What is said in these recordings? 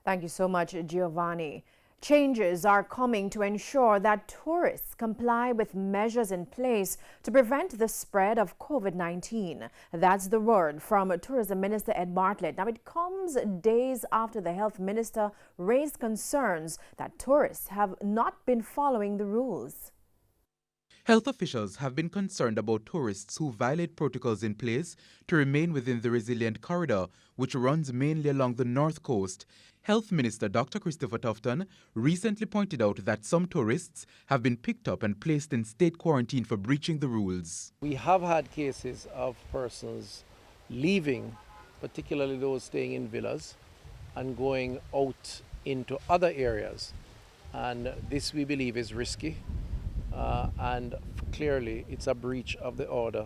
Thank you so much, Giovanni. Changes are coming to ensure that tourists comply with measures in place to prevent the spread of COVID-19. That's the word from Tourism Minister Ed Bartlett. Now, it comes days after the health minister raised concerns that tourists have not been following the rules. Health officials have been concerned about tourists who violate protocols in place to remain within the resilient corridor, which runs mainly along the north coast. Health Minister Dr. Christopher Tufton recently pointed out that some tourists have been picked up and placed in state quarantine for breaching the rules. We have had cases of persons leaving, particularly those staying in villas, and going out into other areas. And this, we believe, is risky. And clearly it's a breach of the order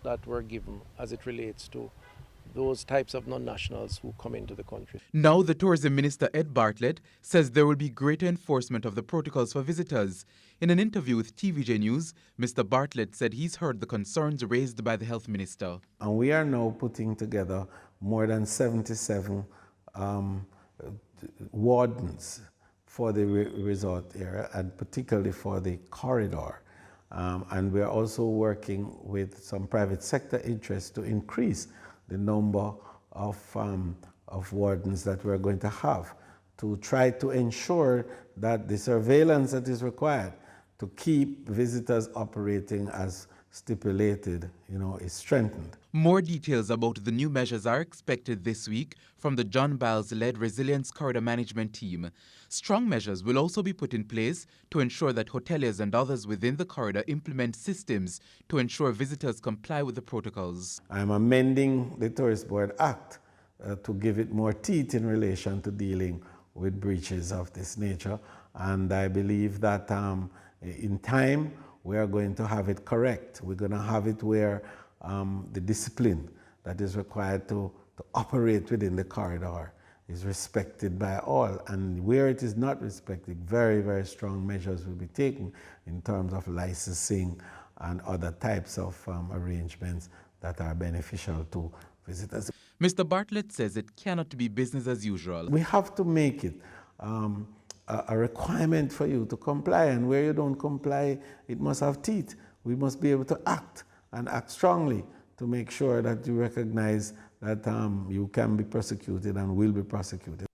that were given as it relates to those types of non-nationals who come into the country. Now the Tourism Minister Ed Bartlett says there will be greater enforcement of the protocols for visitors. In an interview with TVJ News, Mr. Bartlett said he's heard the concerns raised by the Health Minister. And we are now putting together more than 77 wardens for the resort area, and particularly for the corridor. And we are also working with some private sector interests to increase the number of wardens that we're going to have to try to ensure that the surveillance that is required to keep visitors operating as stipulated, is strengthened. More details about the new measures are expected this week from the John Biles-led Resilience Corridor Management Team. Strong measures will also be put in place to ensure that hoteliers and others within the corridor implement systems to ensure visitors comply with the protocols. I'm amending the Tourist Board Act to give it more teeth in relation to dealing with breaches of this nature, and I believe that in time we are going to have it correct. We're going to have it where the discipline that is required to operate within the corridor is respected by all. And where it is not respected, very, very strong measures will be taken in terms of licensing and other types of arrangements that are beneficial to visitors. Mr. Bartlett says it cannot be business as usual. We have to make it a requirement for you to comply, and where you don't comply, it must have teeth. We must be able to act, and act strongly, to make sure that you recognize that you can be prosecuted and will be prosecuted.